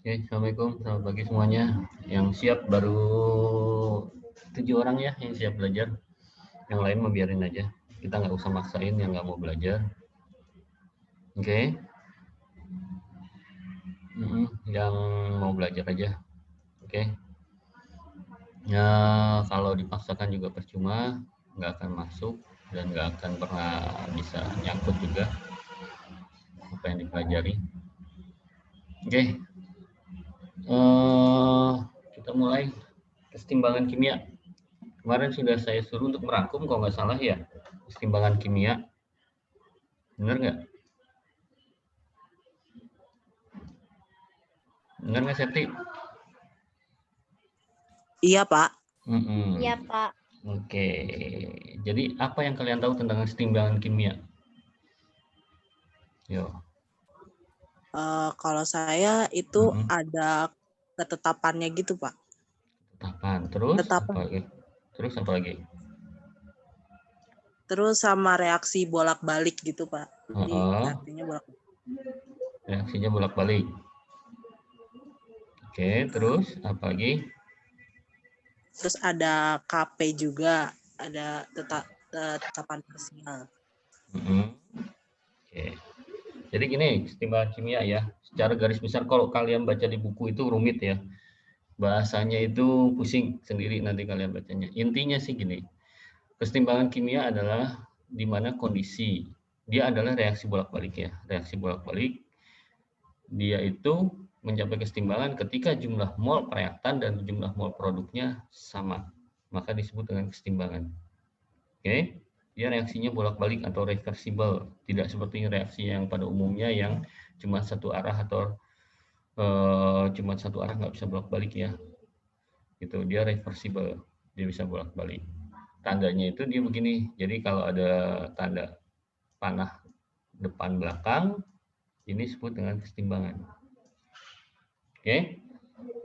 Oke, Assalamualaikum, selamat pagi semuanya. Yang siap baru 7 orang ya yang siap belajar. Yang lain mau biarin aja. Kita nggak usah maksain yang nggak mau belajar. Oke. Yang mau belajar aja. Oke. Ya, kalau dipaksakan juga percuma, nggak akan masuk dan nggak akan pernah bisa nyangkut juga apa yang dipelajari. Oke. Kita mulai kesetimbangan kimia. Kemarin sudah saya suruh untuk merangkum kalau nggak salah ya, kesetimbangan kimia. Benar nggak? Benar nggak, Septi? Iya, Pak. Iya, Pak. Oke. Jadi apa yang kalian tahu tentang kesetimbangan kimia? Yo. Kalau saya itu ada ketetapannya gitu, Pak. Ketetapan. Terus Ketetapan. apa lagi? Terus sama reaksi bolak-balik gitu, Pak. Jadi artinya bolak-balik. Reaksinya bolak-balik. Oke, terus apa lagi? Terus ada KP juga, ada tetapan parsial. Oke. Jadi gini, kesetimbangan kimia ya. Secara garis besar kalau kalian baca di buku itu rumit ya. Bahasanya itu pusing sendiri nanti kalian bacanya. Intinya sih gini. Kesetimbangan kimia adalah di mana kondisi dia adalah reaksi bolak-balik ya. Reaksi bolak-balik dia itu mencapai kesetimbangan ketika jumlah mol reaktan dan jumlah mol produknya sama. Maka disebut dengan kesetimbangan. Oke? Dia reaksinya bolak-balik atau reversible, tidak seperti reaksi yang pada umumnya yang cuma satu arah atau cuma satu arah nggak bisa bolak-balik ya. Itu dia reversible, dia bisa bolak-balik. Tandanya itu dia begini. Jadi kalau ada tanda panah depan belakang, ini disebut dengan kesetimbangan. Oke?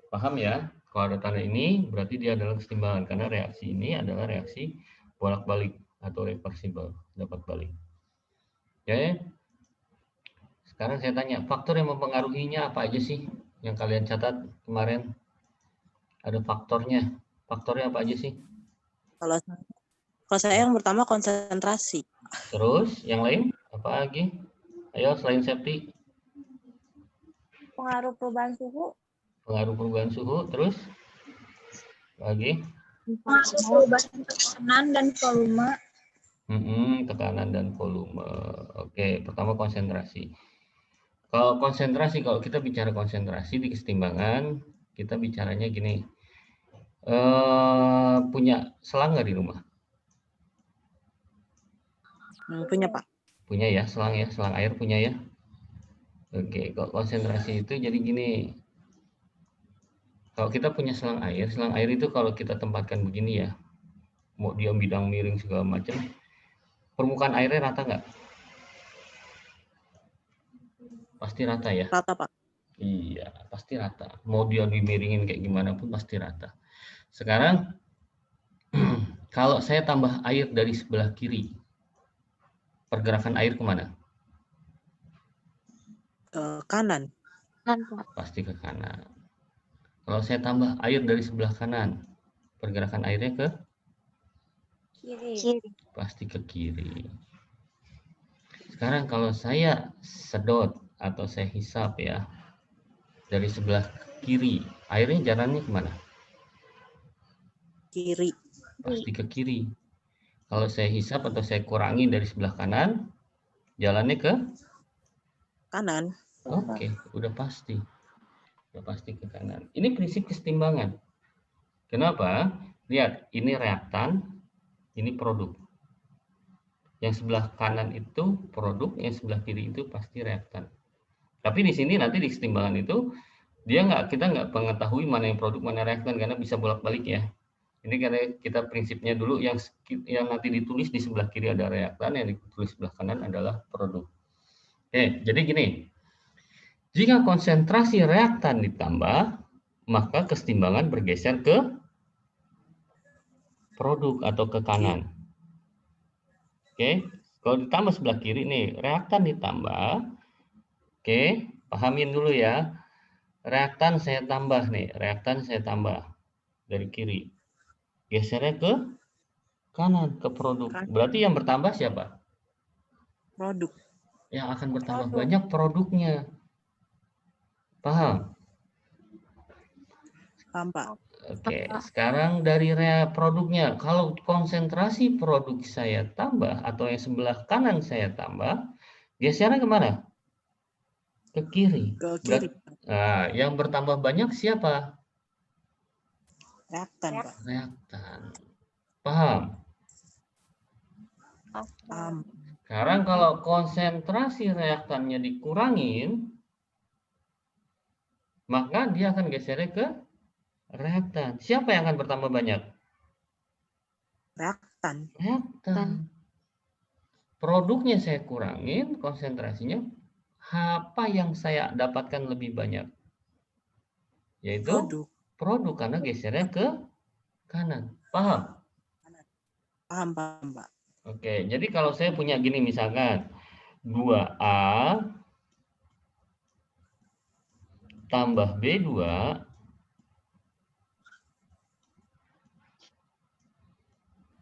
Paham ya? Kalau ada tanda ini berarti dia adalah kesetimbangan karena reaksi ini adalah reaksi bolak-balik atau reversible, dapat balik. Oke? Sekarang saya tanya, faktor yang mempengaruhinya apa aja sih yang kalian catat kemarin? Ada faktornya. Faktornya apa aja sih? Kalau saya yang pertama konsentrasi. Terus yang lain apa lagi? Ayo selain safety. Pengaruh perubahan suhu. Pengaruh perubahan suhu. Terus lagi? Perubahan tekanan dan volume. Tekanan dan volume. Oke, pertama konsentrasi. Kalau konsentrasi, kalau kita bicara konsentrasi di kesetimbangan, kita bicaranya gini. Punya selang nggak di rumah? Punya, Pak. Punya ya, selang air punya ya. Oke, kalau konsentrasi itu jadi gini. Kalau kita punya selang air itu kalau kita tempatkan begini ya, mau dia bidang miring segala macam, permukaan airnya rata nggak? Pasti rata ya? Rata, Pak. Iya, pasti rata. Mau dia dimiringin kayak gimana pun pasti rata. Sekarang, kalau saya tambah air dari sebelah kiri, pergerakan air kemana? Ke kanan. Pasti ke kanan. Kalau saya tambah air dari sebelah kanan, pergerakan airnya ke? Kiri. Pasti ke kiri. Sekarang kalau saya sedot atau saya hisap ya, dari sebelah kiri, airnya jalannya kemana? Kiri. Pasti ke kiri. Kalau saya hisap atau saya kurangi dari sebelah kanan, jalannya ke? Kanan. Oke, udah pasti. Udah pasti ke kanan. Ini prinsip kesetimbangan. Kenapa? Lihat, ini reaktan, ini produk. Yang sebelah kanan itu produk, yang sebelah kiri itu pasti reaktan. Tapi di sini nanti di kesetimbangan itu kita nggak mengetahui mana yang produk mana reaktan karena bisa bolak-balik ya. Ini karena kita prinsipnya dulu yang nanti ditulis di sebelah kiri ada reaktan, yang ditulis sebelah kanan adalah produk. Oke, jadi gini. Jika konsentrasi reaktan ditambah, maka kesetimbangan bergeser ke produk atau ke kanan. Oke, kalau ditambah sebelah kiri nih, reaktan ditambah. Oke, pahamin dulu ya. Reaktan saya tambah nih, reaktan saya tambah dari kiri. Gesernya ke kanan, ke produk. Berarti yang bertambah siapa? Produk. Yang akan bertambah banyak produknya. Paham? Paham, Pak. Oke, sekarang dari produknya, kalau konsentrasi produk saya tambah atau yang sebelah kanan saya tambah, gesernya kemana? Ke kiri. Ke kiri. Nah, yang bertambah banyak siapa? Reaktan, Pak. Reaktan. Paham? Paham. Sekarang kalau konsentrasi reaktannya dikurangin, maka dia akan gesernya ke reaktan. Siapa yang akan bertambah banyak? Reaktan. Reaktan. Produknya saya kurangin, konsentrasinya. Apa yang saya dapatkan lebih banyak? Yaitu produk karena gesernya ke kanan. Paham? Paham, Pak. Oke, jadi kalau saya punya gini misalkan 2A tambah B2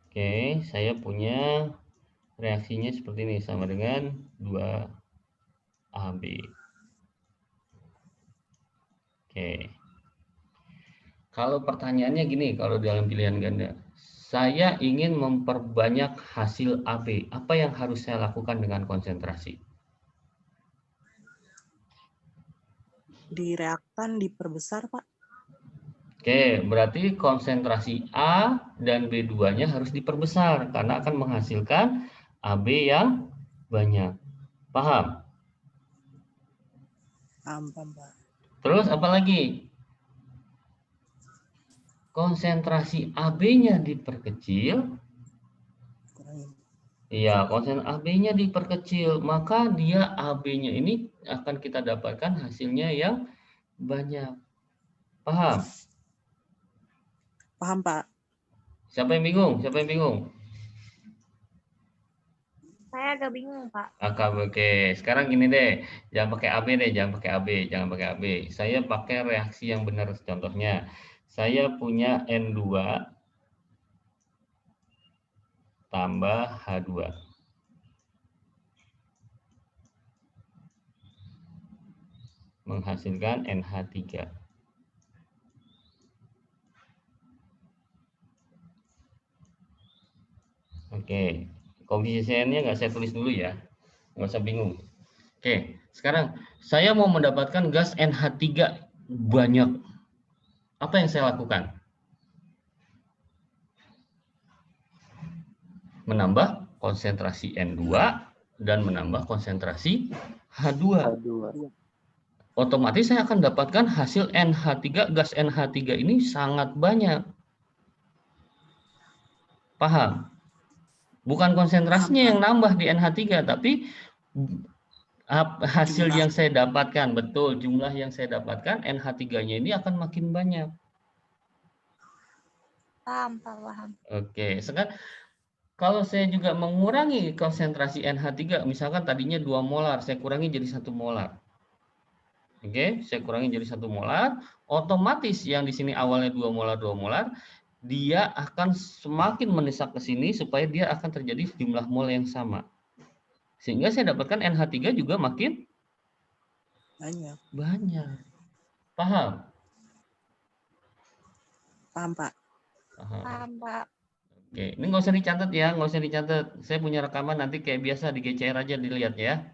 oke, saya punya reaksinya seperti ini sama dengan 2AB. Oke. Kalau pertanyaannya gini, kalau dalam pilihan ganda, saya ingin memperbanyak hasil AB. Apa yang harus saya lakukan dengan konsentrasi? Di reaktan diperbesar, Pak. Oke, berarti konsentrasi A dan B2-nya harus diperbesar karena akan menghasilkan AB yang banyak. Paham? Paham, Pak. Terus apa lagi? Konsentrasi AB-nya diperkecil. Iya, konsentrasi AB-nya diperkecil, maka dia AB-nya ini akan kita dapatkan hasilnya yang banyak. Paham? Paham, Pak. Siapa yang bingung? Siapa yang bingung? Saya agak bingung, Pak. Oke. Sekarang gini deh, jangan pakai AB deh, jangan pakai AB. Saya pakai reaksi yang benar. Contohnya, saya punya N2 tambah H2. Menghasilkan NH3. Oke, koefisiennya nggak saya tulis dulu ya, nggak usah bingung. Oke, sekarang saya mau mendapatkan gas NH3 banyak. Apa yang saya lakukan? Menambah konsentrasi N2 dan menambah konsentrasi H2. H2. Otomatis saya akan dapatkan hasil NH3, gas NH3 ini sangat banyak. Paham? Bukan konsentrasinya yang nambah di NH3, tapi hasil Jumlah. yang saya dapatkan, betul, jumlah yang saya dapatkan NH3-nya ini akan makin banyak. Paham, paham. Oke, sekarang kalau saya juga mengurangi konsentrasi NH3, misalkan tadinya 2 molar, saya kurangi jadi 1 molar. Oke, saya kurangi jadi 1 molar, otomatis yang di sini awalnya 2 molar, dia akan semakin mendesak ke sini supaya dia akan terjadi jumlah mol yang sama. Sehingga saya dapatkan NH3 juga makin banyak. Paham? Paham, Pak. Paham, Pak. Oke, ini nggak usah dicatat ya, nggak usah dicatat. Saya punya rekaman, nanti kayak biasa di GCR aja dilihat ya.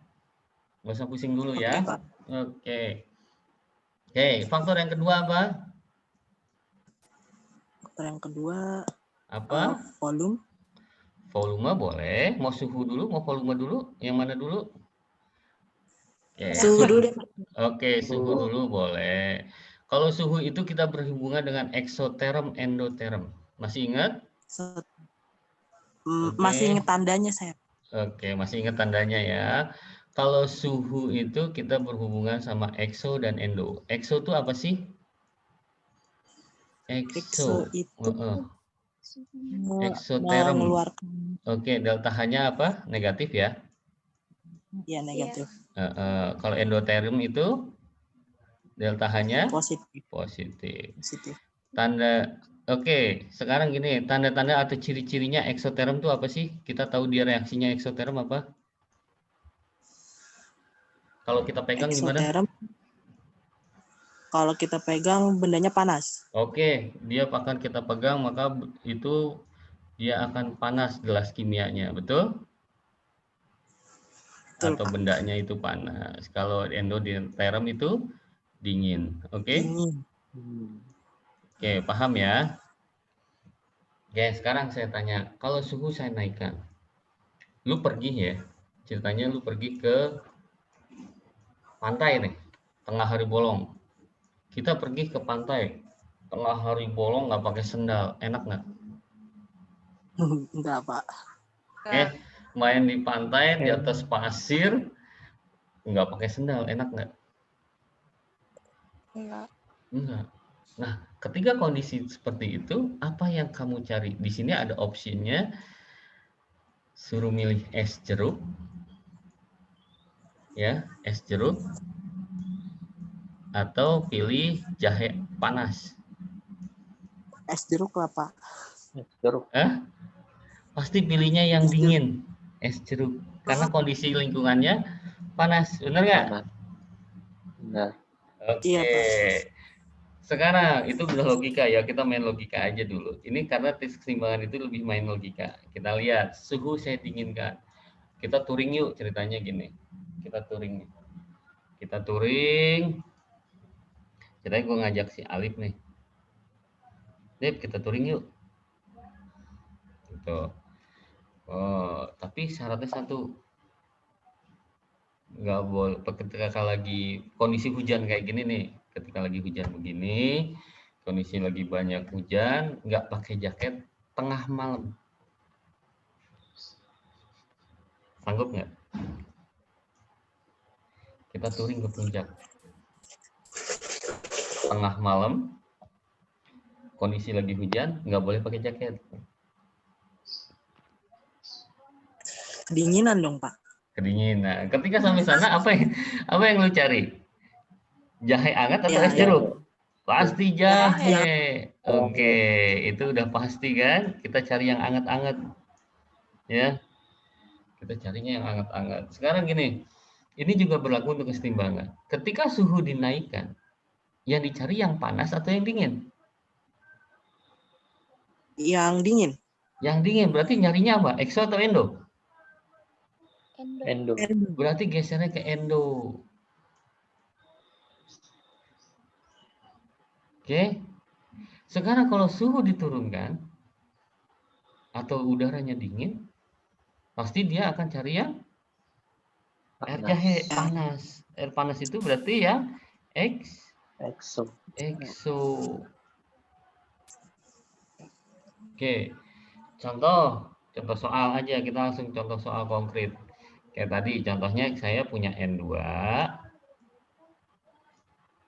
Nggak usah pusing dulu ya. Oke, Pak. Oke. Oke, faktor yang kedua apa? Faktor yang kedua Apa? volume. Volume boleh. Mau suhu dulu, mau volume dulu? Yang mana dulu? Oke. Suhu dulu deh, Pak. Oke, suhu dulu boleh. Kalau suhu itu kita berhubungan dengan eksoterm, endoterm. Masih ingat? Masih ingat tandanya saya. Oke, masih ingat tandanya ya. Kalau suhu itu kita berhubungan sama exo dan endo. Exo itu apa sih? Exo itu eksoterm. mengeluarkan. Oke, delta H-nya apa? Negatif ya? Ya, negatif. Kalau endoterm itu delta H-nya Positif. positif. Oke, sekarang gini, tanda-tanda atau ciri-cirinya eksoterm itu apa sih? Kita tahu dia reaksinya eksoterm apa? Kalau kita pegang Eksoterm, gimana? kalau kita pegang bendanya panas. Oke, dia akan kita pegang maka itu dia akan panas gelas kimianya, betul? Betul, Atau Pak. bendanya itu panas. Kalau endoterm itu dingin, oke? Dingin. Oke, paham ya? Oke, sekarang saya tanya, kalau suhu saya naikkan, lu pergi ya, ceritanya lu pergi ke pantai nih, tengah hari bolong. Kita pergi ke pantai, tengah hari bolong nggak pakai sendal, enak nggak? Enggak, Pak. Main di pantai di atas pasir, nggak pakai sendal, enak nggak? Enggak. Nah, ketika kondisi seperti itu, apa yang kamu cari? Di sini ada opsinya, suruh milih es jeruk, ya, es jeruk, atau pilih jahe panas. Es jeruk lah, Pak. Jeruk. Pasti pilihnya yang dingin, es jeruk, karena kondisi lingkungannya panas, benar nggak? Benar. Oke. Iya, Pak. Sekarang itu udah logika ya, kita main logika aja dulu. Ini karena tes keseimbangan itu lebih main logika. Kita lihat, suhu saya dinginkan. Kita touring yuk, ceritanya gini. Kita touring. Ceritanya gue ngajak si Alif nih. Dep, kita touring yuk. Gitu. Oh, tapi syaratnya satu. Nggak boleh, ketika lagi kondisi hujan kayak gini nih. Ketika lagi hujan begini, kondisi lagi banyak hujan, nggak pakai jaket, tengah malam. Sanggup nggak? Kita touring ke puncak. Tengah malam, kondisi lagi hujan, nggak boleh pakai jaket. Kedinginan dong, Pak. Kedinginan. Ketika sampai sana, apa yang lu cari? Jahe hangat atau Ya, es jeruk? Pasti jahe. Ya. Oke, itu udah pasti kan? Kita cari yang hangat-hangat. Ya. Kita carinya yang hangat-hangat. Sekarang gini, ini juga berlaku untuk kesetimbangan. Ketika suhu dinaikkan, yang dicari yang panas atau yang dingin? Yang dingin. Yang dingin, berarti nyarinya apa? Exo atau endo? Endo. Berarti gesernya ke endo. Oke. Sekarang kalau suhu diturunkan atau udaranya dingin, pasti dia akan cari yang Air jahe panas. Air panas itu berarti ya Exo. exo. Oke, contoh soal aja, kita langsung contoh soal konkret. Kayak tadi contohnya saya punya N2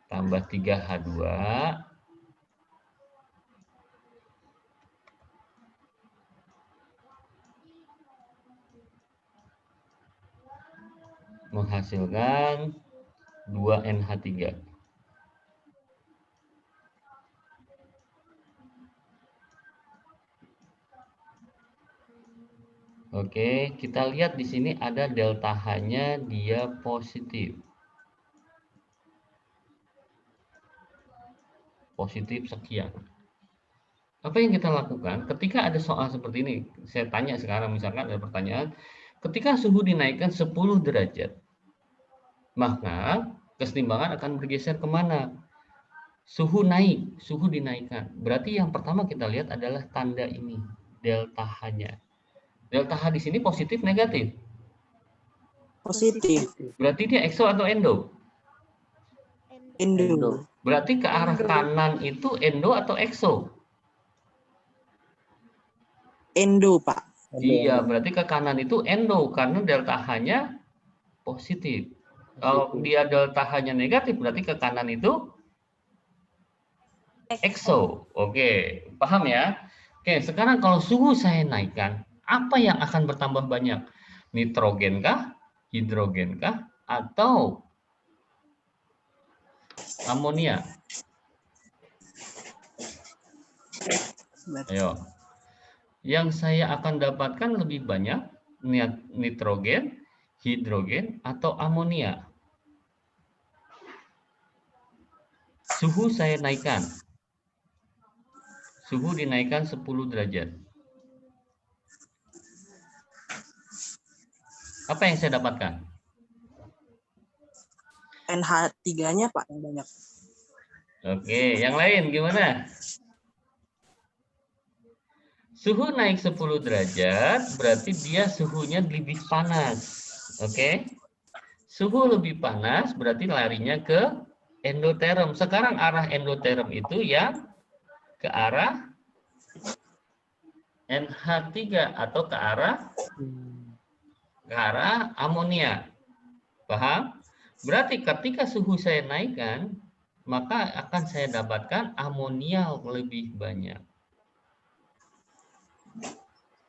tambah 3H2 menghasilkan 2NH3. Oke, kita lihat di sini ada delta H-nya dia positif. Positif sekian. Apa yang kita lakukan ketika ada soal seperti ini? Saya tanya sekarang, misalkan ada pertanyaan, ketika suhu dinaikkan 10 derajat, maka kesetimbangan akan bergeser kemana? Suhu naik, suhu dinaikkan. Berarti yang pertama kita lihat adalah tanda ini, delta H-nya. Delta H di sini positif negatif? Positif. Berarti dia exo atau endo? Endo. Berarti ke arah kanan itu endo atau exo? Endo, Pak. Iya, berarti ke kanan itu endo karena delta H-nya positif. Kalau dia delta H-nya negatif, berarti ke kanan itu exo. Oke, paham ya? Oke, sekarang kalau suhu saya naikkan, apa yang akan bertambah banyak? Nitrogen kah? Hidrogen kah? Atau amonia? Ayo. Yang saya akan dapatkan lebih banyak nitrogen, hidrogen, atau amonia. Suhu saya naikkan. Suhu dinaikkan 10 derajat. Apa yang saya dapatkan? NH3-nya, Pak, yang banyak. Oke, yang lain gimana? Suhu naik 10 derajat, berarti dia suhunya lebih panas. Oke? Suhu lebih panas, berarti larinya ke endoterm. Sekarang arah endoterm itu yang ke arah NH3 atau ke arah amonia. Paham? Berarti ketika suhu saya naikkan, maka akan saya dapatkan amonia lebih banyak.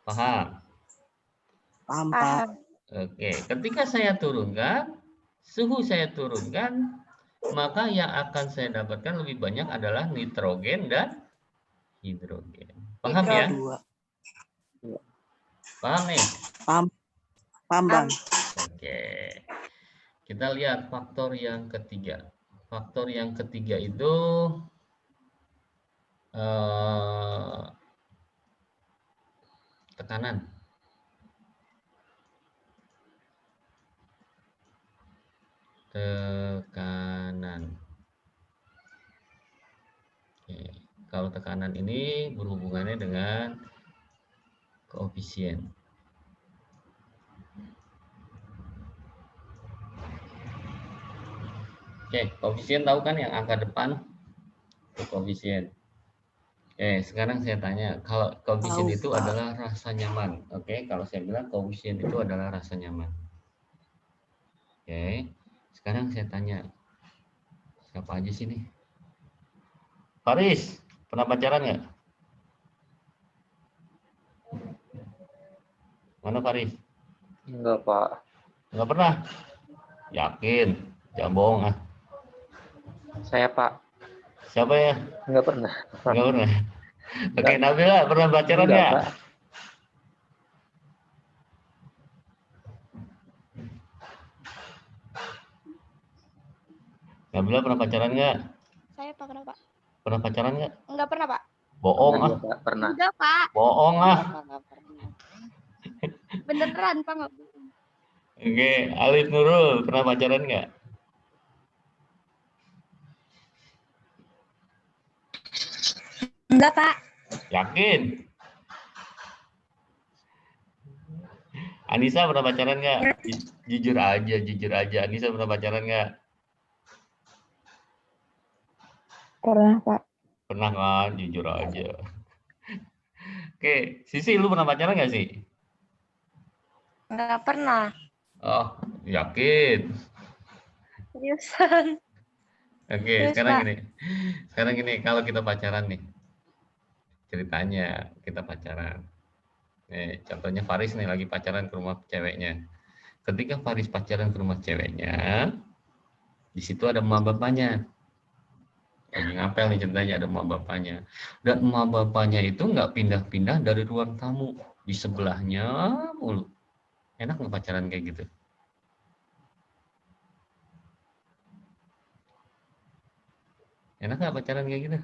Paham? Paham, Pak. Oke, ketika saya turunkan, suhu saya turunkan, maka yang akan saya dapatkan lebih banyak adalah nitrogen dan hidrogen. Paham ya? Paham nih? Paham. Paham, Bang. Oke. Kita lihat faktor yang ketiga. Faktor yang ketiga itu tekanan. Tekanan. Oke. Kalau tekanan ini berhubungannya dengan koefisien. Oke, koefisien tahu kan yang angka depan? Itu koefisien. Oke, sekarang saya tanya, kalau koefisien itu adalah rasa nyaman. Oke, kalau saya bilang koefisien itu adalah rasa nyaman. Oke, sekarang saya tanya, siapa aja sih nih? Faris, pernah pacaran nggak? Mana Faris? Enggak, Pak. Nggak pernah? Yakin? Jangan bohong ah. Saya, Pak. Siapa ya? Enggak pernah. Nggak pernah. Oke, Nabila pernah pacaran nggak? Pak. Nabila pernah pacaran nggak? Saya Pak, kenapa? Pernah pacaran nggak? Enggak pernah, Pak. Bohong ah. Pak, pernah. Enggak, Pak. Bohong ah. Enggak pernah. Beneran, Pak, enggak bohong. Oke, Alif Nurul pernah pacaran nggak? Enggak, Pak. Yakin? Anissa pernah pacaran nggak? Jujur aja. Anissa pernah pacaran nggak? Pernah, Pak. Pernah kan? Jujur aja. Oke, Sisi, lu pernah pacaran nggak sih? Nggak pernah. Oh, yakin. Seriusan. Oke, Terus, sekarang Pak. gini. Sekarang gini, kalau kita pacaran nih, ceritanya kita pacaran. Nih, contohnya Faris nih lagi pacaran ke rumah ceweknya. Ketika Faris pacaran ke rumah ceweknya, di situ ada emak bapaknya. Lagi ngapel nih ceritanya, ada emak bapaknya. Dan emak bapaknya itu nggak pindah-pindah dari ruang tamu. Di sebelahnya mulu. Enak nggak pacaran kayak gitu? Enak nggak pacaran kayak gitu?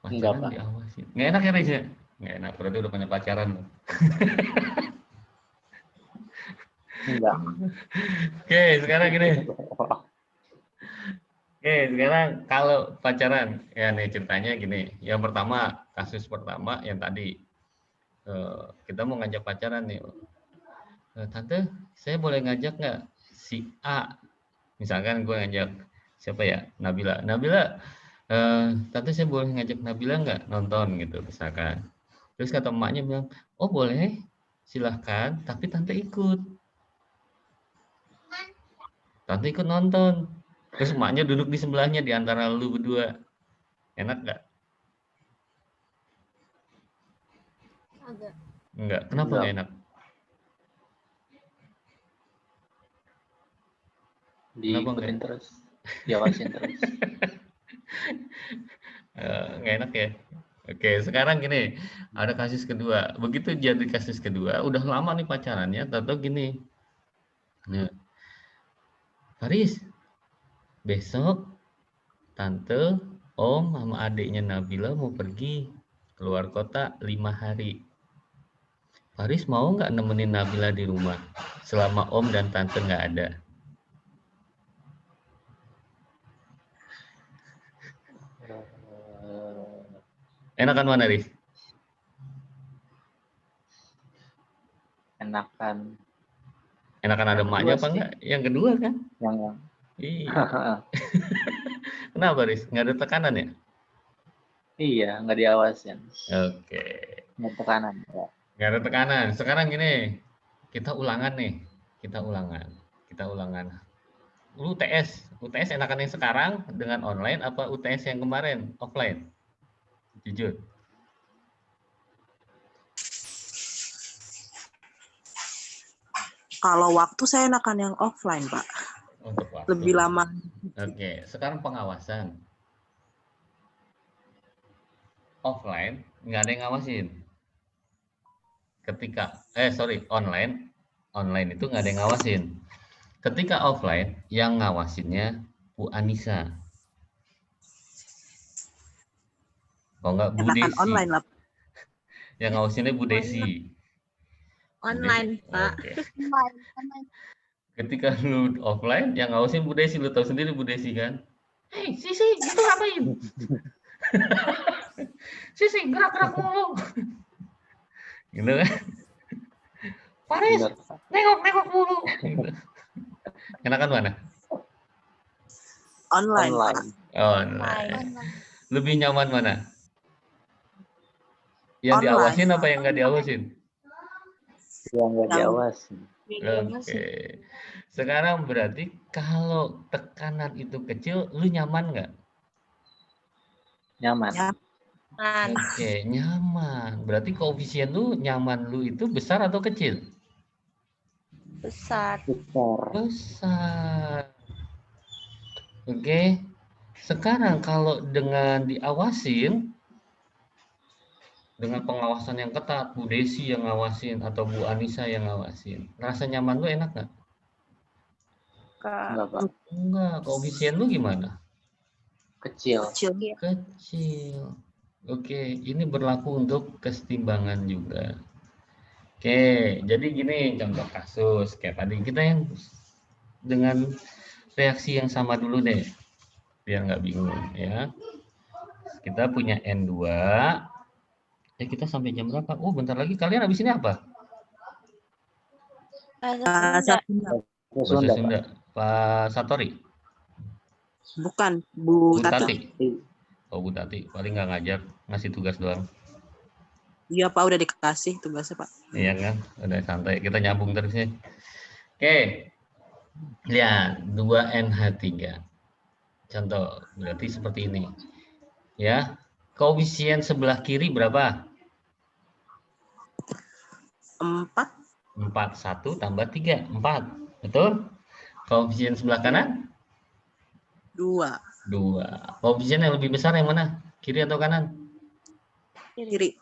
Enggak, Pacaran Pak. diawasi. Nggak enak ya, Riz ya? Nggak enak, berarti udah punya pacaran. Enggak. Oke, sekarang gini. Oke, sekarang kalau pacaran, ya nih ceritanya gini. Yang pertama, kasus pertama yang tadi. Kita mau ngajak pacaran nih. Tante, saya boleh ngajak nggak si A? Misalkan gue ngajak siapa ya? Nabila. Nabila, tante saya boleh ngajak Nabila nggak nonton gitu misalkan. Terus kata emaknya bilang, oh boleh, silahkan, tapi tante ikut. Tante ikut nonton. Terus emaknya duduk di sebelahnya di antara lu berdua. Enak nggak? Agak. Enggak. Kenapa Enggak. nggak enak? Diikutin terus. Diawasin terus. Nggak enak ya? Oke, sekarang gini. Ada kasus kedua. Begitu jadi kasus kedua, udah lama nih pacarannya, tahu gini. Nah, Faris, besok tante, om, sama adiknya Nabila mau pergi keluar kota 5 hari. Faris mau nggak nemenin Nabila di rumah selama om dan tante nggak ada? Enakan mana, Riz? Enakan. Enakan ada Yang emaknya kedua apa sih. enggak? Yang kedua kan? Yang Iya. Kenapa, Riz? Nggak ada tekanan ya? iya, nggak diawasin. Oke. Nggak tekanan. Ya. Nggak ada tekanan. Sekarang gini, kita ulangan nih. Kita ulangan. Lu UTS enakan yang sekarang dengan online apa UTS yang kemarin offline? Jujur. Kalau waktu saya enakan yang offline, Pak. Untuk waktu. Lebih lama. Oke, sekarang pengawasan. Offline nggak ada yang ngawasin. Online itu nggak ada yang ngawasin. Ketika offline, yang ngawasinnya Bu Anissa. Kalau nggak Bu Enakan Desi. online lah. Yang ngawasinnya Bu Desi. Online, Pak. Oke. Online. Ketika lu offline, yang ngawasin Bu Desi, lu tahu sendiri Bu Desi kan? Hei, Sisi, itu ngapain? Sisi, gerak-gerak mulu. Gitu kan? Faris, Benar. nengok mulu. Gitu. Enakan mana? Online, Pak. Online. Lebih nyaman mana? Yang Online. diawasin apa yang nggak diawasin? Yang nggak diawasin. Oke. Sekarang berarti kalau tekanan itu kecil, lu nyaman nggak? Nyaman. Oke, nyaman. Berarti koefisien lu nyaman lu itu besar atau kecil? Besar. Besar. Oke. Sekarang kalau dengan diawasin, dengan pengawasan yang ketat, Bu Desi yang ngawasin atau Bu Anissa yang ngawasin, rasa nyaman lu enak nggak? Enggak, Pak. Enggak. Koefisien lu gimana? Kecil. Kecil. Oke, ini berlaku untuk kesetimbangan juga. Oke, jadi gini contoh kasus kayak tadi kita yang dengan reaksi yang sama dulu deh, biar nggak bingung ya. Kita punya N2, Kita sampai jam berapa? Oh, bentar lagi. Kalian habis ini apa? Bahasa Sunda. Bahasa Sunda, Pak. Sunda. Pak Satori. Bukan, Bu Bu Tati. Tati. Oh, Bu Tati. Paling nggak ngajar, ngasih tugas doang. Iya Pak, udah dikasih tugasnya Pak. Iya kan? Udah santai. Kita nyambung terus nih. Oke. Lihat, 2NH3. Contoh, berarti seperti ini. Ya. Koefisien sebelah kiri berapa? 4. 4. 1 tambah 3. 4. Betul? Koefisien sebelah kanan? 2. 2. Koefisien yang lebih besar yang mana? Kiri atau kanan? Kiri.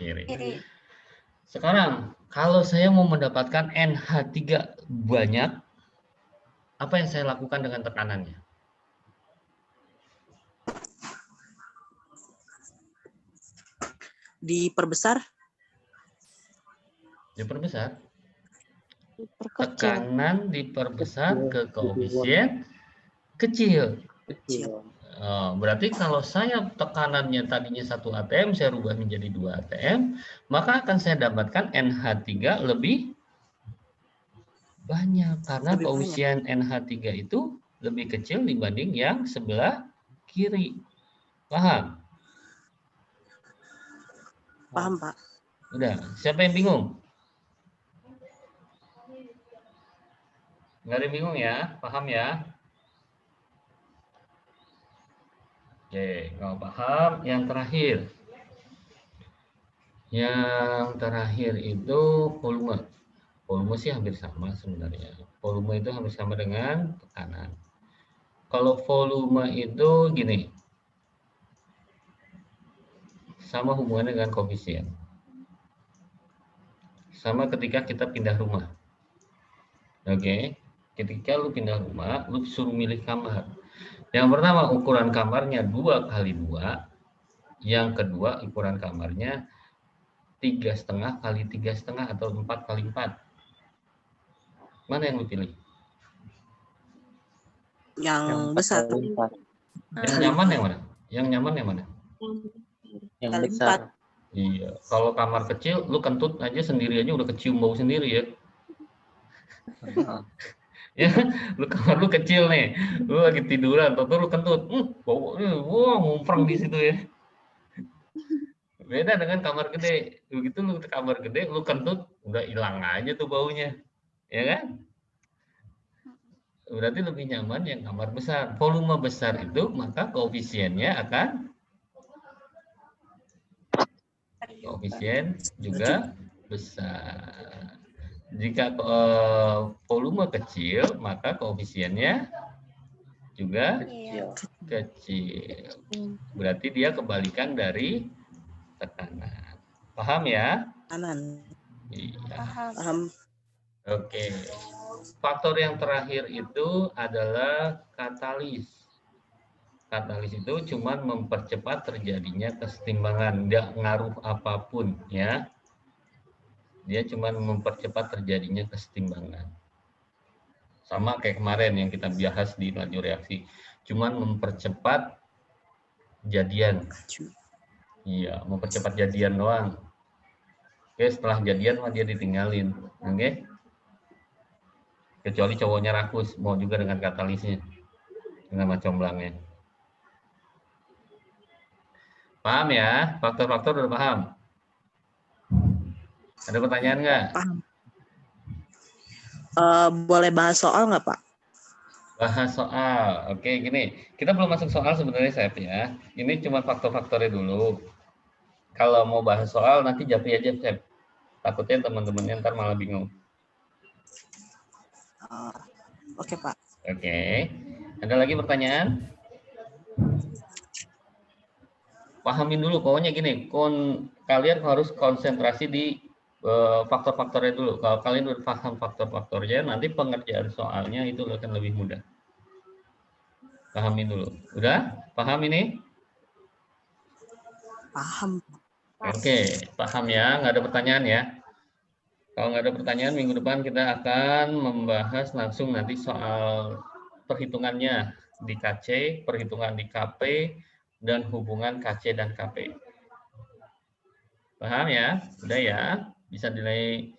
Kiri. Sekarang, kalau saya mau mendapatkan NH3 banyak, apa yang saya lakukan dengan tekanannya? Diperbesar. Diperbesar. Diperkecil. Tekanan diperbesar ke koefisien kecil. Kecil. Berarti kalau saya tekanannya tadinya 1 atm, saya rubah menjadi 2 atm, maka akan saya dapatkan NH3 lebih banyak. Karena Lebih koefisien NH3 itu lebih kecil dibanding yang sebelah kiri. Paham? Paham Pak? Udah, siapa yang bingung? Nggak ada yang bingung ya? Paham ya? Oke, kalau paham, yang terakhir. Yang terakhir itu volume. Volume sih hampir sama sebenarnya. Volume itu hampir sama dengan tekanan. Kalau volume itu gini. Sama hubungannya dengan koefisien. Sama ketika kita pindah rumah. Oke, ketika lu pindah rumah, lu suruh milih kamar. Yang pertama ukuran kamarnya 2x2, yang kedua ukuran kamarnya 3,5 x 3,5 atau 4x4. Mana yang lu pilih? Yang besar. Yang nyaman yang mana? Yang nyaman yang mana? Yang Kali besar. Iya, kalau kamar kecil, lu kentut aja sendiri aja udah kecium bau sendiri ya. Ya, kamar lu kecil nih, lu lagi tiduran, atau lu kentut, baunya, wah ngumprang di situ ya. Beda dengan kamar gede, begitu lu ke kamar gede, lu kentut, udah hilang aja tuh baunya, ya kan? Berarti lebih nyaman yang kamar besar. Volume besar itu, maka koefisiennya akan koefisien juga besar. Jika volume kecil, maka koefisiennya juga kecil. Berarti dia kebalikan dari tekanan. Paham ya? Kanan. Iya. Paham. Oke. Faktor yang terakhir itu adalah katalis. Katalis itu cuma mempercepat terjadinya kesetimbangan, tidak ngaruh apapun ya. Dia cuma mempercepat terjadinya kesetimbangan. Sama kayak kemarin yang kita bahas di laju reaksi, cuma mempercepat jadian. Iya, mempercepat jadian doang. Oke, setelah jadian mah dia ditinggalin. Oke? Kecuali cowoknya rakus, mau juga dengan katalisnya. Dengan comblangnya. Paham ya? Faktor-faktor udah paham? Ada pertanyaan nggak? Paham. Boleh bahas soal nggak Pak? Bahas soal. Oke, gini. Kita belum masuk soal sebenarnya, Sep ya. Ini cuma faktor-faktornya dulu. Kalau mau bahas soal, nanti japri aja, Sep. Takutnya teman-temannya ntar malah bingung. Oke, Pak. Oke. Ada lagi pertanyaan? Pahamin dulu, pokoknya gini. Kalian harus konsentrasi di faktor-faktornya dulu. Kalau kalian udah paham faktor-faktornya, nanti pengerjaan soalnya itu akan lebih mudah. Pahamin dulu. Udah? Paham ini? Paham. Oke, paham ya. Nggak ada pertanyaan ya? Kalau nggak ada pertanyaan, minggu depan kita akan membahas langsung nanti soal perhitungannya di KC, perhitungan di KP, dan hubungan KC dan KP. Paham ya? Udah ya? Bisa nilai